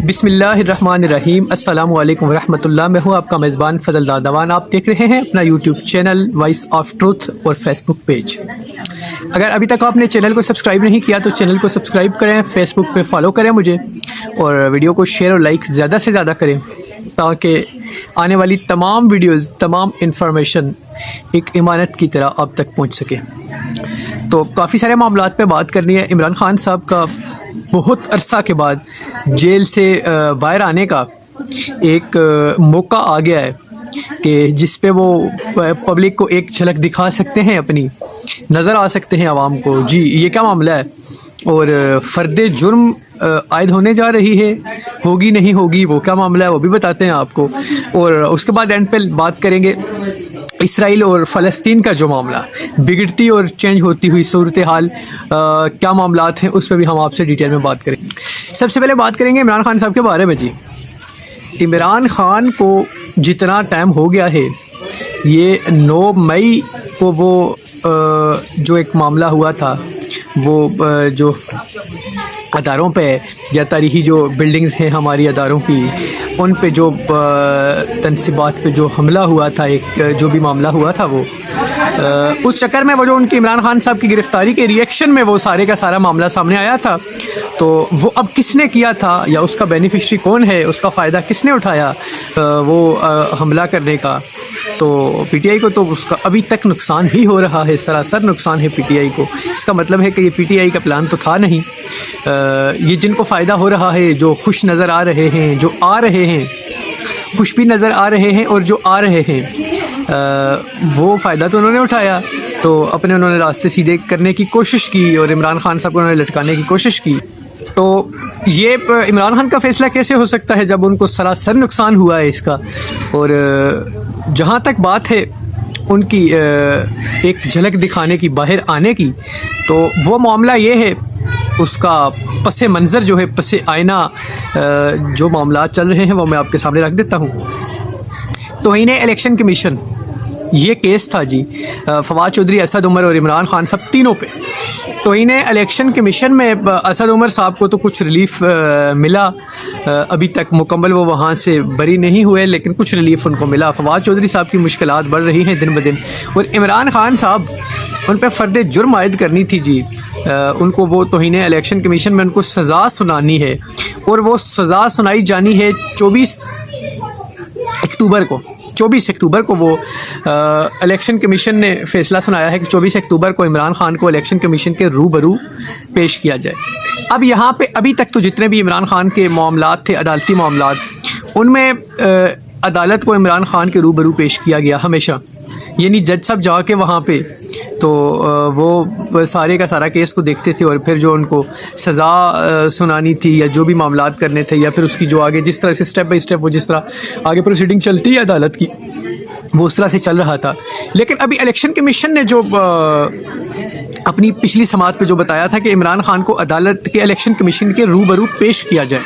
بسم اللہ الرحمن الرحیم۔ السلام علیکم ورحمۃ اللہ۔ میں ہوں آپ کا میزبان فضل دادوان۔ آپ دیکھ رہے ہیں اپنا YouTube channel voice of truth اور فیس بک پیج۔ اگر ابھی تک آپ نے چینل کو سبسکرائب نہیں کیا تو چینل کو سبسکرائب کریں، فیس بک پہ فالو کریں مجھے، اور ویڈیو کو شیئر اور لائک زیادہ سے زیادہ کریں تاکہ آنے والی تمام ویڈیوز، تمام انفارمیشن ایک امانت کی طرح آپ تک پہنچ سکے۔ تو کافی سارے معاملات پہ بات کرنی ہے۔ عمران خان صاحب کا بہت عرصہ کے بعد جیل سے باہر آنے کا ایک موقع آ گیا ہے کہ جس پہ وہ پبلک کو ایک جھلک دکھا سکتے ہیں، اپنی نظر آ سکتے ہیں عوام کو، جی یہ کیا معاملہ ہے اور فرد جرم عائد ہونے جا رہی ہے، ہوگی نہیں ہوگی، وہ کیا معاملہ ہے وہ بھی بتاتے ہیں آپ کو۔ اور اس کے بعد اینڈ پہ بات کریں گے اسرائیل اور فلسطین کا جو معاملہ، بگڑتی اور چینج ہوتی ہوئی صورتحال، کیا معاملات ہیں، اس پہ بھی ہم آپ سے ڈیٹیل میں بات کریں گے۔ سب سے پہلے بات کریں گے عمران خان صاحب کے بارے میں۔ جی عمران خان کو جتنا ٹائم ہو گیا ہے، یہ 9 مئی کو وہ جو ایک معاملہ ہوا تھا، وہ جو اداروں پہ یا تاریخی جو بلڈنگز ہیں ہماری اداروں کی، ان پہ جو تنصیبات پہ جو حملہ ہوا تھا، ایک جو بھی معاملہ ہوا تھا، وہ اس چکر میں وہ جو ان کی عمران خان صاحب کی گرفتاری کے ریئیکشن میں وہ سارے کا سارا معاملہ سامنے آیا تھا۔ تو وہ اب کس نے کیا تھا یا اس کا بینیفیشری کون ہے، اس کا فائدہ کس نے اٹھایا وہ حملہ کرنے کا، تو پی ٹی آئی کو تو اس کا ابھی تک نقصان ہی ہو رہا ہے، سراسر نقصان ہے پی ٹی آئی کو۔ اس کا مطلب ہے کہ یہ پی ٹی آئی کا پلان تو تھا نہیں۔ یہ جن کو فائدہ ہو رہا ہے، جو خوش نظر آ رہے ہیں، جو آ رہے ہیں، خوش بھی نظر آ رہے ہیں، اور جو آ رہے ہیں، وہ فائدہ تو انہوں نے اٹھایا، تو اپنے انہوں نے راستے سیدھے کرنے کی کوشش کی اور عمران خان صاحب کو انہوں نے لٹکانے کی کوشش کی۔ تو یہ عمران خان کا فیصلہ کیسے ہو سکتا ہے جب ان کو سراسر نقصان ہوا ہے اس کا؟ اور جہاں تک بات ہے ان کی ایک جھلک دکھانے کی، باہر آنے کی، تو وہ معاملہ یہ ہے، اس کا پس منظر جو ہے، پس آئینہ جو معاملات چل رہے ہیں وہ میں آپ کے سامنے رکھ دیتا ہوں۔ توہین الیکشن کمیشن یہ کیس تھا جی، فواد چودھری، اسد عمر اور عمران خان صاحب تینوں پہ۔ توہین الیکشن کمیشن میں اسد عمر صاحب کو تو کچھ ریلیف ملا، ابھی تک مکمل وہ وہاں سے بری نہیں ہوئے، لیکن کچھ ریلیف ان کو ملا۔ فواد چودھری صاحب کی مشکلات بڑھ رہی ہیں دن بدن، اور عمران خان صاحب ان پہ فرد جرم عائد کرنی تھی جی، ان کو وہ توہین الیکشن کمیشن میں ان کو سزا سنانی ہے، اور وہ سزا سنائی جانی ہے 24 اکتوبر کو وہ الیکشن کمیشن نے فیصلہ سنایا ہے کہ 24 اکتوبر کو عمران خان کو الیکشن کمیشن کے روبرو پیش کیا جائے۔ اب یہاں پہ ابھی تک تو جتنے بھی عمران خان کے معاملات تھے، عدالتی معاملات، ان میں عدالت کو عمران خان کے روبرو پیش کیا گیا ہمیشہ، یعنی جج صاحب جا کے وہاں پہ تو وہ سارے کا سارا کیس کو دیکھتے تھے، اور پھر جو ان کو سزا سنانی تھی یا جو بھی معاملات کرنے تھے، یا پھر اس کی جو آگے جس طرح سے اسٹیپ بائی اسٹیپ وہ جس طرح آگے پروسیڈنگ چلتی ہے عدالت کی، وہ اس طرح سے چل رہا تھا۔ لیکن ابھی الیکشن کمیشن نے جو اپنی پچھلی سماعت پہ جو بتایا تھا کہ عمران خان کو عدالت کے الیکشن کمیشن کے روبرو پیش کیا جائے،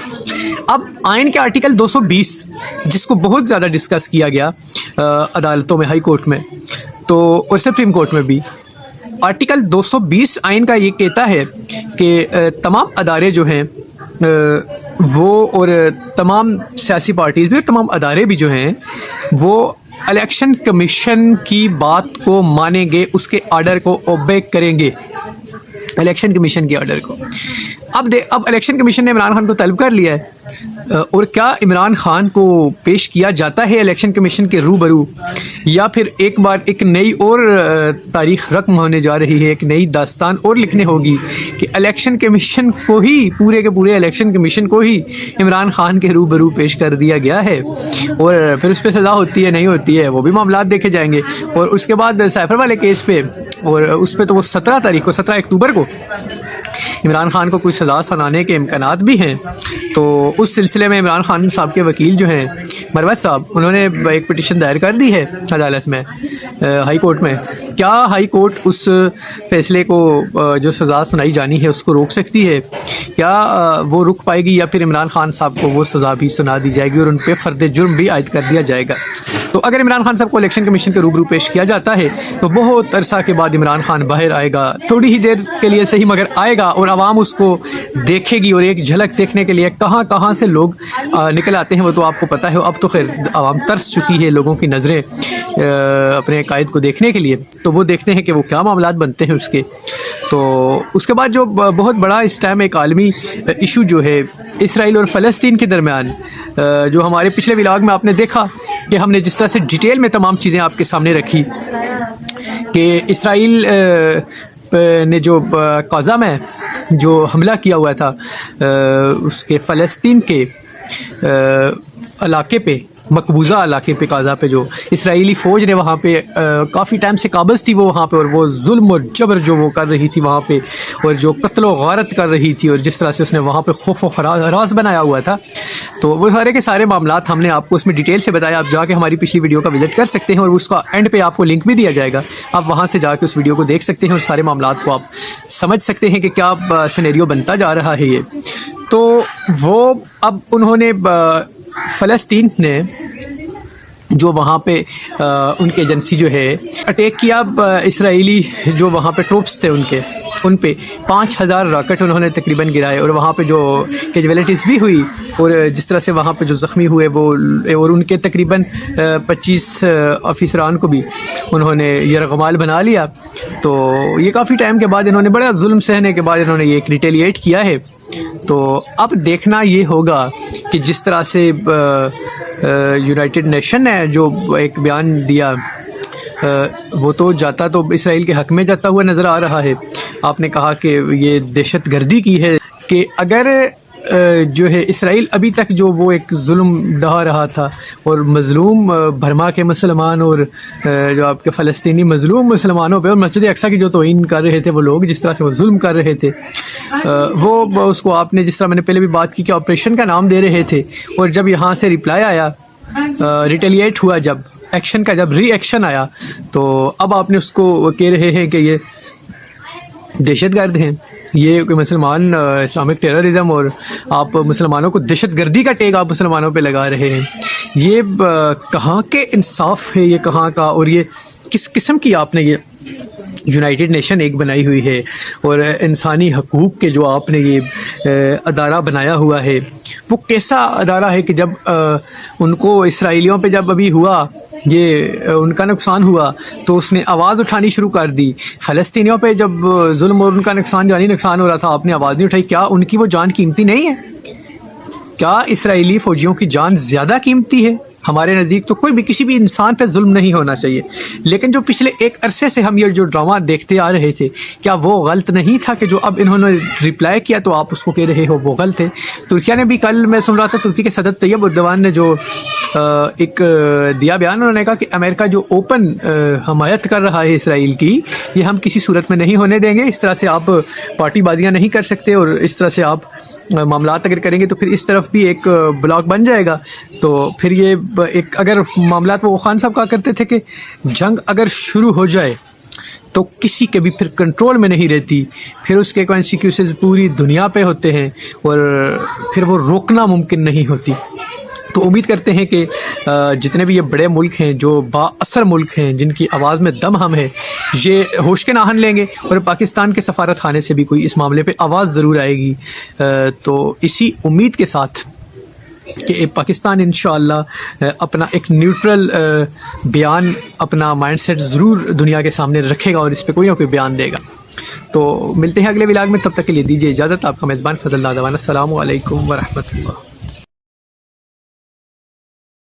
اب آئین کے آرٹیکل 220 جس کو بہت زیادہ ڈسکس کیا گیا عدالتوں میں، ہائی کورٹ میں تو اور سپریم کورٹ میں بھی، آرٹیکل 220 آئین کا یہ کہتا ہے کہ تمام ادارے جو ہیں وہ، اور تمام سیاسی پارٹیز بھی اور تمام ادارے بھی جو ہیں وہ الیکشن کمیشن کی بات کو مانیں گے، اس کے آرڈر کو اوبے کریں گے، الیکشن کمیشن کے آرڈر کو۔ اب الیکشن کمیشن نے عمران خان کو طلب کر لیا ہے، اور کیا عمران خان کو پیش کیا جاتا ہے الیکشن کمیشن کے روبرو، یا پھر ایک بار ایک نئی اور تاریخ رقم ہونے جا رہی ہے، ایک نئی داستان اور لکھنے ہوگی کہ الیکشن کمیشن کو ہی، پورے کے پورے الیکشن کمیشن کو ہی عمران خان کے روبرو پیش کر دیا گیا ہے، اور پھر اس پہ سزا ہوتی ہے نہیں ہوتی ہے وہ بھی معاملات دیکھے جائیں گے۔ اور اس کے بعد سائفر والے کیس پہ، اور اس پہ تو وہ 17 اکتوبر کو عمران خان کو کوئی سزا سنانے کے امکانات بھی ہیں، تو اس سلسلے میں عمران خان صاحب کے وکیل جو ہیں مروت صاحب، انہوں نے ایک پٹیشن دائر کر دی ہے عدالت میں، ہائی کورٹ میں، کیا ہائی کورٹ اس فیصلے کو جو سزا سنائی جانی ہے اس کو روک سکتی ہے؟ کیا وہ رک پائے گی یا پھر عمران خان صاحب کو وہ سزا بھی سنا دی جائے گی اور ان پہ فرد جرم بھی عائد کر دیا جائے گا؟ تو اگر عمران خان صاحب کو الیکشن کمیشن کے روبرو پیش کیا جاتا ہے تو بہت عرصہ کے بعد عمران خان باہر آئے گا، تھوڑی ہی دیر کے لیے صحیح مگر آئے گا، اور عوام اس کو دیکھے گی، اور ایک جھلک دیکھنے کے لیے کہاں کہاں سے لوگ نکل آتے ہیں وہ تو آپ کو پتہ ہے۔ اب تو خیر عوام ترس چکی ہے لوگوں کی نظریں اپنے قائد کو دیکھنے کے لیے، تو وہ دیکھتے ہیں کہ وہ کیا معاملات بنتے ہیں اس کے۔ تو اس کے بعد جو بہت بڑا اس ٹائم ایک عالمی ایشو جو ہے اسرائیل اور فلسطین کے درمیان، جو ہمارے پچھلے ولاگ میں آپ نے دیکھا کہ ہم نے جس طرح سے ڈیٹیل میں تمام چیزیں آپ کے سامنے رکھی کہ اسرائیل نے جو غزہ میں جو حملہ کیا ہوا تھا اس کے فلسطین کے علاقے پہ، مقبوضہ علاقے پہ، غزہ پہ جو اسرائیلی فوج نے وہاں پہ کافی ٹائم سے قابض تھی وہ وہاں پہ، اور وہ ظلم اور جبر جو وہ کر رہی تھی وہاں پہ، اور جو قتل و غارت کر رہی تھی، اور جس طرح سے اس نے وہاں پہ خوف و ہراس بنایا ہوا تھا، تو وہ سارے کے سارے معاملات ہم نے آپ کو اس میں ڈیٹیل سے بتایا۔ آپ جا کے ہماری پچھلی ویڈیو کا وزٹ کر سکتے ہیں، اور اس کا اینڈ پہ آپ کو لنک بھی دیا جائے گا، آپ وہاں سے جا کے اس ویڈیو کو دیکھ سکتے ہیں اور سارے معاملات کو آپ سمجھ سکتے ہیں کہ کیا سینیریو بنتا جا رہا ہے یہ۔ تو وہ اب انہوں نے فلسطین نے جو وہاں پہ ان کے ایجنسی جو ہے اٹیک کیا، اسرائیلی جو وہاں پہ ٹروپس تھے ان پہ 5000 راکٹ انہوں نے تقریباً گرائے، اور وہاں پہ جو کیجویلٹیز بھی ہوئی، اور جس طرح سے وہاں پہ جو زخمی ہوئے وہ، اور ان کے تقریباً 25 آفیسران کو بھی انہوں نے یرغمال بنا لیا۔ تو یہ کافی ٹائم کے بعد انہوں نے بڑا ظلم سہنے کے بعد انہوں نے یہ ایک ریٹیلیٹ کیا ہے۔ تو اب دیکھنا یہ ہوگا کہ جس طرح سے یونائٹڈ نیشن نے جو ایک بیان دیا وہ تو جاتا تو اسرائیل کے حق میں جاتا ہوا نظر آ رہا ہے۔ آپ نے کہا کہ یہ دہشت گردی کی ہے، کہ اگر جو ہے اسرائیل ابھی تک جو وہ ایک ظلم ڈھا رہا تھا، اور مظلوم برما کے مسلمان اور جو آپ کے فلسطینی مظلوم مسلمانوں پہ اور مسجد اقصیٰ کی جو توہین کر رہے تھے وہ لوگ، جس طرح سے وہ ظلم کر رہے تھے، وہ اس کو آپ نے جس طرح میں نے پہلے بھی بات کی کہ آپریشن کا نام دے رہے تھے، اور جب یہاں سے ریپلائی آیا، ریٹیلیٹ ہوا، جب ایکشن کا جب ری ایکشن آیا، تو اب آپ نے اس کو کہہ رہے ہیں کہ یہ دہشت گرد ہیں، یہ کوئی مسلمان اسلامک ٹیررزم، اور آپ مسلمانوں کو دہشت گردی کا ٹیگ آپ مسلمانوں پہ لگا رہے ہیں۔ یہ کہاں کے انصاف ہے، یہ کہاں کا، اور یہ کس قسم کی آپ نے یہ یونائٹڈ نیشن ایک بنائی ہوئی ہے، اور انسانی حقوق کے جو آپ نے یہ ادارہ بنایا ہوا ہے، وہ کیسا ادارہ ہے کہ جب ان کو اسرائیلیوں پہ جب ابھی ہوا یہ ان کا نقصان ہوا تو اس نے آواز اٹھانی شروع کر دی، فلسطینیوں پہ جب ظلم اور ان کا نقصان جانی نقصان ہو رہا تھا آپ نے آواز نہیں اٹھائی؟ کیا ان کی وہ جان قیمتی نہیں ہے؟ کیا اسرائیلی فوجیوں کی جان زیادہ قیمتی ہے؟ ہمارے نزدیک تو کوئی بھی کسی بھی انسان پہ ظلم نہیں ہونا چاہیے، لیکن جو پچھلے ایک عرصے سے ہم یہ جو ڈرامہ دیکھتے آ رہے تھے، کیا وہ غلط نہیں تھا کہ جو اب انہوں نے رپلائی کیا تو آپ اس کو کہہ رہے ہو وہ غلط ہے؟ ترکیہ نے بھی، کل میں سن رہا تھا ترکی کے صدر طیب اردوان نے جو ایک دیا بیان، انہوں نے کہا کہ امریکہ جو اوپن حمایت کر رہا ہے اسرائیل کی، یہ ہم کسی صورت میں نہیں ہونے دیں گے، اس طرح سے آپ پارٹی بازیاں نہیں کر سکتے، اور اس طرح سے آپ معاملات اگر کریں گے تو پھر اس طرف بھی ایک بلاک بن جائے گا۔ تو پھر یہ ایک اگر معاملات وہ خان صاحب کہا کرتے تھے کہ جنگ اگر شروع ہو جائے تو کسی کے بھی پھر کنٹرول میں نہیں رہتی، پھر اس کے کانسیکوینسز پوری دنیا پہ ہوتے ہیں، اور پھر وہ روکنا ممکن نہیں ہوتی۔ تو امید کرتے ہیں کہ جتنے بھی یہ بڑے ملک ہیں، جو با اثر ملک ہیں، جن کی آواز میں دم ہم ہے، یہ ہوش کے ناہن لیں گے، اور پاکستان کے سفارت خانے سے بھی کوئی اس معاملے پہ آواز ضرور آئے گی۔ تو اسی امید کے ساتھ کہ پاکستان انشاءاللہ اپنا ایک نیوٹرل بیان، اپنا مائنڈ سیٹ ضرور دنیا کے سامنے رکھے گا، اور اس پہ کوئی نہ کوئی بیان دے گا۔ تو ملتے ہیں اگلے ولاگ میں، تب تک کے لیے دیجیے اجازت۔ آپ کا میزبان فضل دادوان، السلام علیکم ورحمۃ اللہ۔